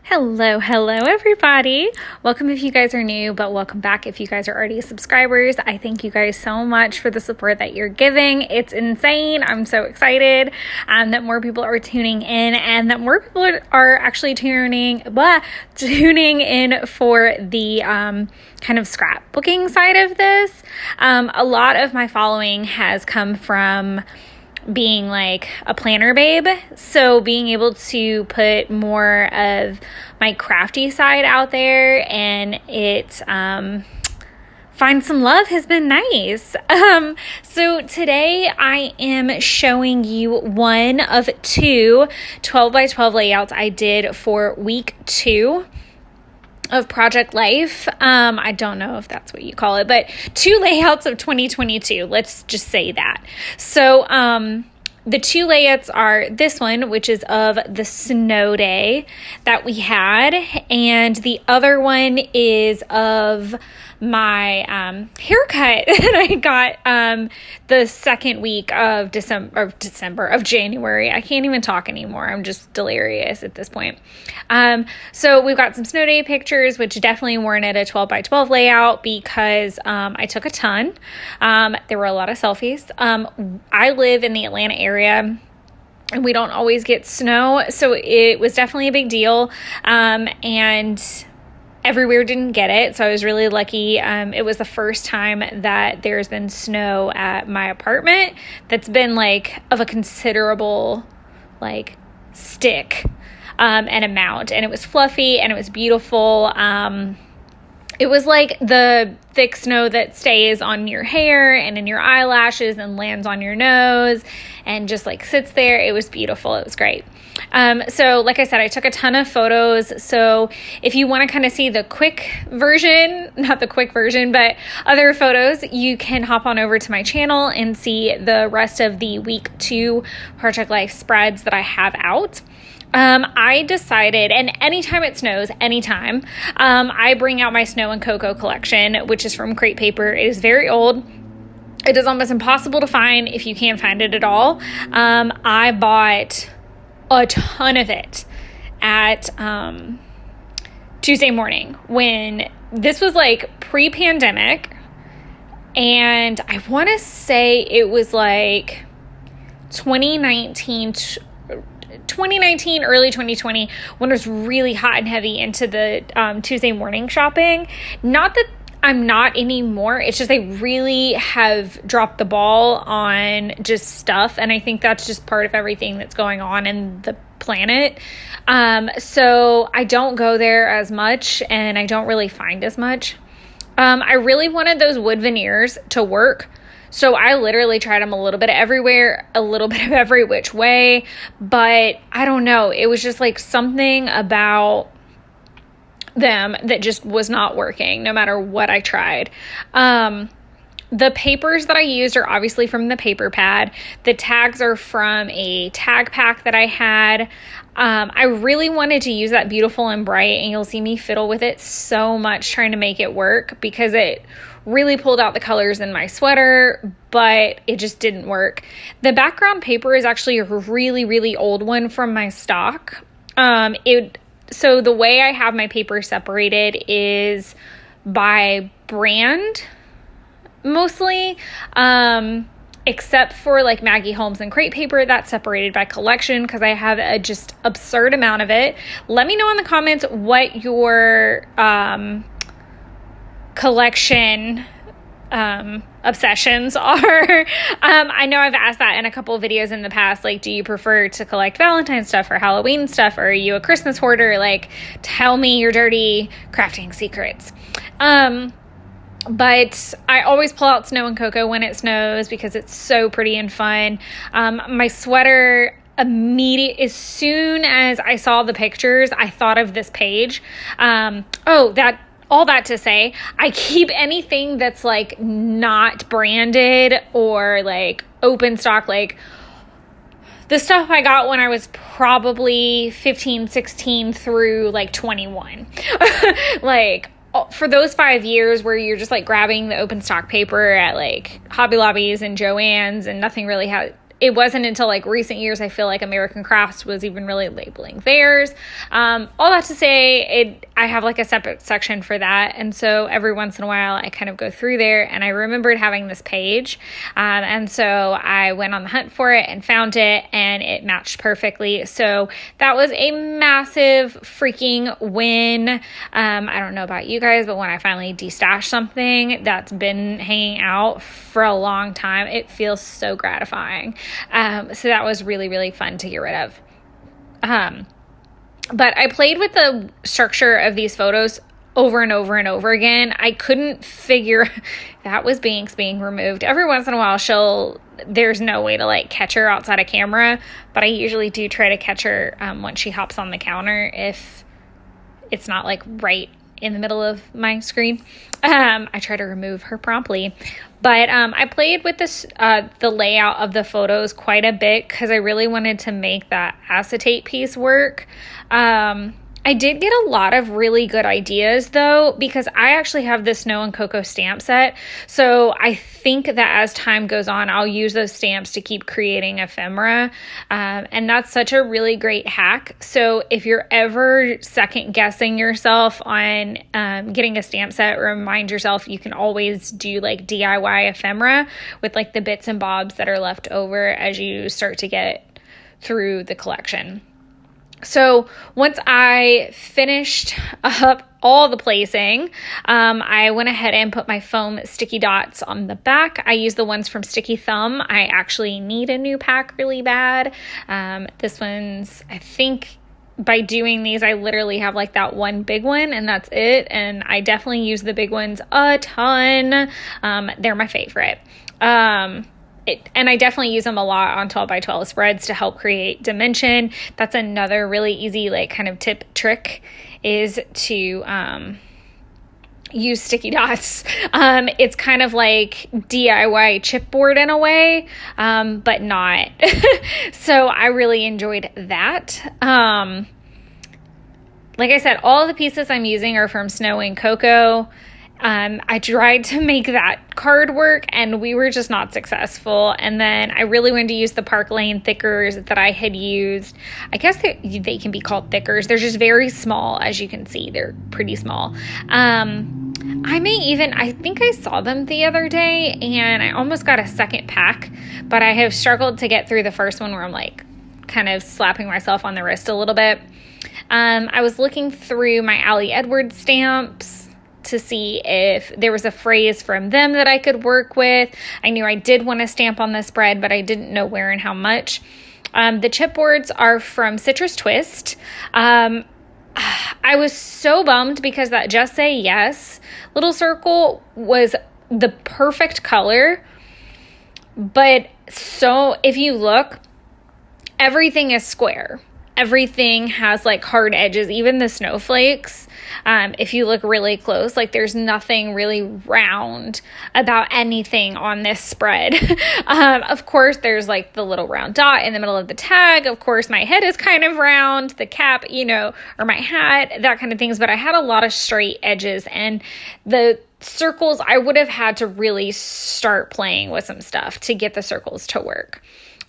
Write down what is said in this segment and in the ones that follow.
Hello everybody. Welcome if you guys are new, but welcome back if you guys are already subscribers. I thank you guys so much for the support that you're giving. It's insane. I'm so excited that more people are tuning in and that more people are actually tuning in for the kind of scrapbooking side of this. A lot of my following has come from being like a planner babe, so being able to put more of my crafty side out there and it find some love has been nice. So today I am showing you one of two 12 by 12 layouts I did for week 2 of Project Life. I don't know if that's what you call it, but 2 layouts of 2022. Let's just say that. So, the 2 layouts are this one, which is of the snow day that we had, and the other one is of my haircut that I got the second week of January. I can't even talk anymore. I'm just delirious at this point. So we've got some snow day pictures, which definitely warranted a 12 by 12 layout because I took a ton. There were a lot of selfies. I live in the Atlanta area, and we don't always get snow, so it was definitely a big deal. And everywhere didn't get it, so I was really lucky. It was the first time that there's been snow at my apartment that's been like of a considerable like stick and amount, and it was fluffy and it was beautiful. It was like the thick snow that stays on your hair and in your eyelashes and lands on your nose and just like sits there. It was beautiful. It was great. So like I said, I took a ton of photos. So if you want to kind of see the quick version, not the quick version, but other photos, you can hop on over to my channel and see the rest of the week 2 Project Life spreads that I have out. I decided, and anytime it snows, I bring out my Snow and Cocoa collection, which is from Crate Paper. It is very old. It is almost impossible to find if you can find it at all. I bought a ton of it at Tuesday morning when this was like pre-pandemic, and I want to say it was like 2019, early 2020, when it was really hot and heavy into the Tuesday morning shopping. Not that I'm not anymore. It's just they really have dropped the ball on just stuff. And I think that's just part of everything that's going on in the planet. So I don't go there as much and I don't really find as much. I really wanted those wood veneers to work. So I literally tried them a little bit of everywhere, a little bit of every which way, but I don't know. It was just like something about them that just was not working no matter what I tried. The papers that I used are obviously from the paper pad. The tags are from a tag pack that I had. I really wanted to use that beautiful and bright, and you'll see me fiddle with it so much trying to make it work because it really pulled out the colors in my sweater, but it just didn't work. The background paper is actually a really, really old one from my stock. So the way I have my paper separated is by brand, mostly, except for like Maggie Holmes and Crate Paper, that's separated by collection because I have a just absurd amount of it. Let me know in the comments what your collection obsessions are. I know I've asked that in a couple of videos in the past, like, do you prefer to collect Valentine's stuff or Halloween stuff, or are you a Christmas hoarder? Like, tell me your dirty crafting secrets. But I always pull out Snow and Cocoa when it snows because it's so pretty and fun. My sweater, as soon as I saw the pictures, I thought of this page. All that to say, I keep anything that's like not branded or like open stock, like the stuff I got when I was probably 15, 16 through like 21. Like for those 5 years where you're just like grabbing the open stock paper at like Hobby Lobbies and Joann's and nothing really it wasn't until like recent years, I feel like American Crafts was even really labeling theirs. All that to say, I have like a separate section for that. And so every once in a while I kind of go through there, and I remembered having this page. And so I went on the hunt for it and found it, and it matched perfectly. So that was a massive freaking win. I don't know about you guys, but when I finally destashed something that's been hanging out for a long time, it feels so gratifying. So that was really, really fun to get rid of. But I played with the structure of these photos over and over and over again. I couldn't figure that was Binks being removed. Every once in a while, there's no way to like catch her outside of camera, but I usually do try to catch her once she hops on the counter if it's not like right in the middle of my screen. I try to remove her promptly. But I played with this the layout of the photos quite a bit because I really wanted to make that acetate piece work. I did get a lot of really good ideas though, because I actually have the Snow and Cocoa stamp set. So I think that as time goes on, I'll use those stamps to keep creating ephemera. And that's such a really great hack. So if you're ever second guessing yourself on getting a stamp set, remind yourself you can always do like DIY ephemera with like the bits and bobs that are left over as you start to get through the collection. So once I finished up all the placing, I went ahead and put my foam sticky dots on the back. I use the ones from Sticky Thumb. I actually need a new pack really bad. This one's, I think by doing these, I literally have like that one big one and that's it. And I definitely use the big ones a ton. They're my favorite. And I definitely use them a lot on 12 by 12 spreads to help create dimension. That's another really easy like kind of trick is to use sticky dots. It's kind of like DIY chipboard in a way, but not. So I really enjoyed that. Like I said, all the pieces I'm using are from Snow and Cocoa. I tried to make that card work and we were just not successful. And then I really wanted to use the Park Lane thickers that I had used. I guess they can be called thickers. They're just very small. As you can see, they're pretty small. I think I saw them the other day and I almost got a second pack, but I have struggled to get through the first one where I'm like kind of slapping myself on the wrist a little bit. I was looking through my Allie Edwards stamps to see if there was a phrase from them that I could work with. I knew I did want to stamp on this spread, but I didn't know where and how much. The chipboards are from Citrus Twist. I was so bummed because that Just Say Yes little circle was the perfect color. But so if you look, everything is square. Everything has like hard edges, even the snowflakes. If you look really close, like there's nothing really round about anything on this spread. Of course, there's like the little round dot in the middle of the tag. Of course, my head is kind of round, the cap, or my hat, that kind of things. But I had a lot of straight edges and the circles, I would have had to really start playing with some stuff to get the circles to work.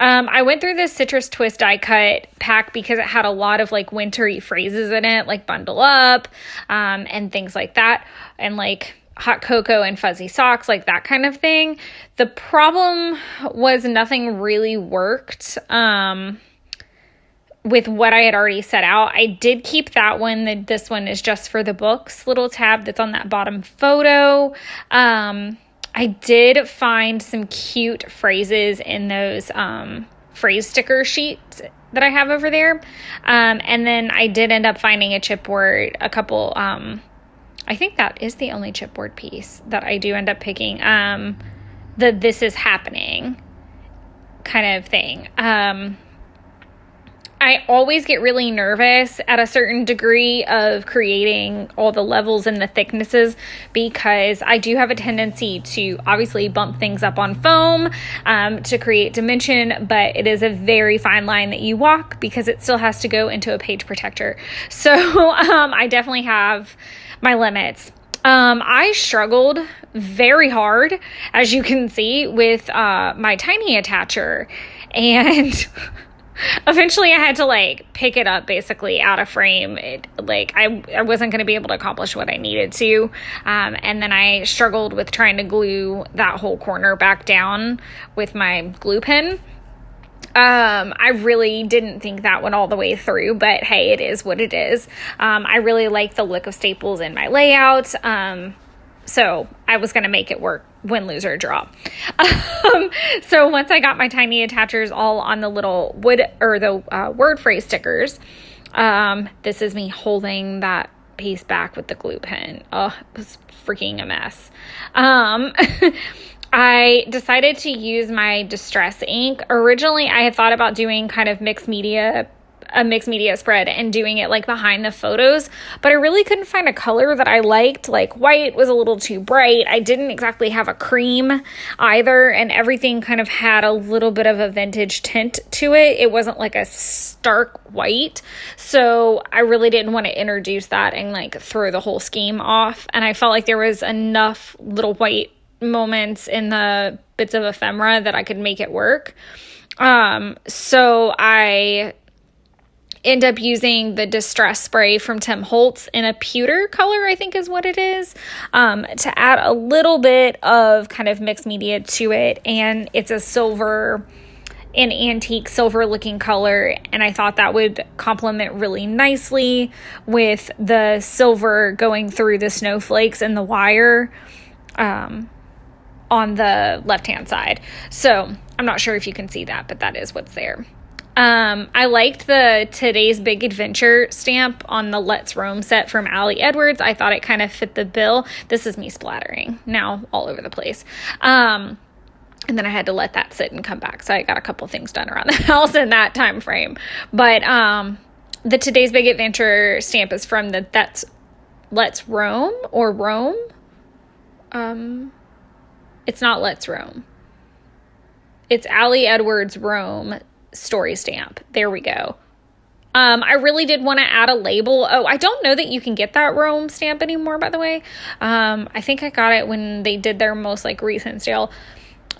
I went through this Citrus Twist die cut pack because it had a lot of like wintry phrases in it, like bundle up, and things like that. And like hot cocoa and fuzzy socks, like that kind of thing. The problem was nothing really worked, with what I had already set out. I did keep that one. This one is just for the books little tab that's on that bottom photo. I did find some cute phrases in those phrase sticker sheets that I have over there. And then I did end up finding a chipboard, a couple, I think that is the only chipboard piece that I do end up picking, the This Is Happening kind of thing. I always get really nervous at a certain degree of creating all the levels and the thicknesses because I do have a tendency to obviously bump things up on foam to create dimension, but it is a very fine line that you walk because it still has to go into a page protector. So I definitely have my limits. I struggled very hard, as you can see, with my tiny attacher. And eventually I had to like pick it up basically out of frame. I wasn't going to be able to accomplish what I needed to. And then I struggled with trying to glue that whole corner back down with my glue pen. I really didn't think that went all the way through, but hey, it is what it is. I really like the look of staples in my layout. So I was going to make it work, win, lose, or draw. So once I got my tiny attachers all on the little word phrase stickers, this is me holding that piece back with the glue pen. Oh, it was freaking a mess. I decided to use my distress ink. Originally, I had thought about doing kind of a mixed media spread and doing it like behind the photos, but I really couldn't find a color that I liked. Like white was a little too bright. I didn't exactly have a cream either, and everything kind of had a little bit of a vintage tint to it. It wasn't like a stark white, so I really didn't want to introduce that and like throw the whole scheme off. And I felt like there was enough little white moments in the bits of ephemera that I could make it work. So I end up using the Distress spray from Tim Holtz in a pewter color, I think is what it is, to add a little bit of kind of mixed media to it. And it's an antique silver looking color, and I thought that would complement really nicely with the silver going through the snowflakes and the wire on the left-hand side. So I'm not sure if you can see that, but that is what's there. I liked the Today's Big Adventure stamp on the Let's Roam set from Ali Edwards. I thought it kind of fit the bill. This is me splattering now all over the place. And then I had to let that sit and come back. So I got a couple things done around the house in that time frame. But the Today's Big Adventure stamp is from that's Let's Roam or Roam. It's not Let's Roam. It's Ali Edwards Roam story stamp. There we go. I really did want to add a label. Oh, I don't know that you can get that Roam stamp anymore, by the way. I think I got it when they did their most like recent sale.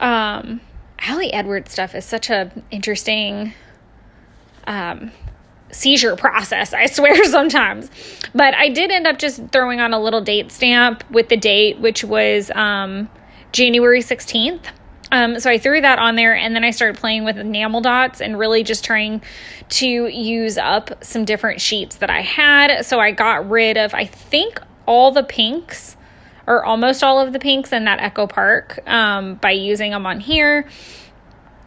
Ali Edwards stuff is such a interesting seizure process, I swear, sometimes. But I did end up just throwing on a little date stamp with the date, which was January 16th. So I threw that on there, and then I started playing with enamel dots and really just trying to use up some different sheets that I had. So I got rid of, I think, all the pinks, or almost all of the pinks in that Echo Park, by using them on here.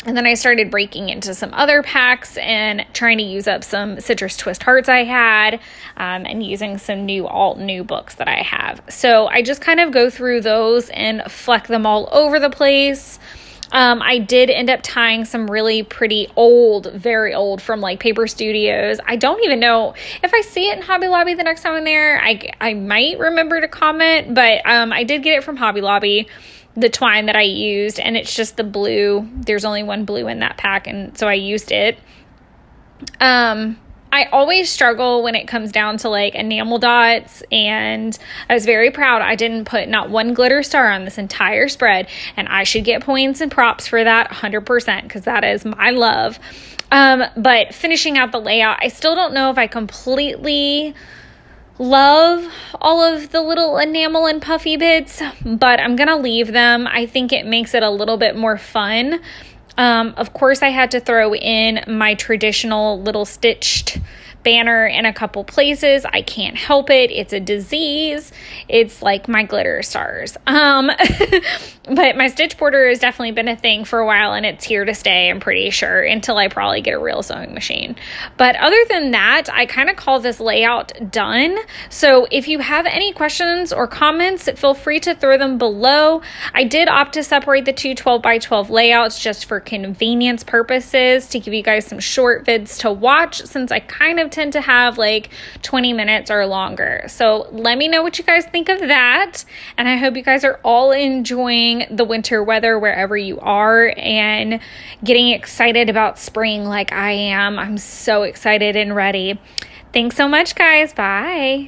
And then I started breaking into some other packs and trying to use up some Citrus Twist Hearts I had, and using some new books that I have. So I just kind of go through those and fleck them all over the place. I did end up tying some really pretty old, very old, from like Paper Studios. I don't even know if I see it in Hobby Lobby the next time I'm there. I might remember to comment, but I did get it from Hobby Lobby, the twine that I used, and it's just the blue. There's only one blue in that pack, and so I used it. I always struggle when it comes down to like enamel dots, and I was very proud I didn't put not one glitter star on this entire spread, and I should get points and props for that 100% because that is my love. But finishing out the layout, I still don't know if I completely love all of the little enamel and puffy bits, but I'm gonna leave them. I think it makes it a little bit more fun. Of course, I had to throw in my traditional little stitched banner in a couple places. I can't help it. It's a disease. It's like my glitter stars. But my stitch border has definitely been a thing for a while, and it's here to stay, I'm pretty sure, until I probably get a real sewing machine. But other than that, I kind of call this layout done. So if you have any questions or comments, feel free to throw them below. I did opt to separate the two 12 by 12 layouts just for convenience purposes, to give you guys some short vids to watch, since I kind of tend to have like 20 minutes or longer. So let me know what you guys think of that. And I hope you guys are all enjoying the winter weather wherever you are and getting excited about spring like I am. I'm so excited and ready. Thanks so much, guys. Bye.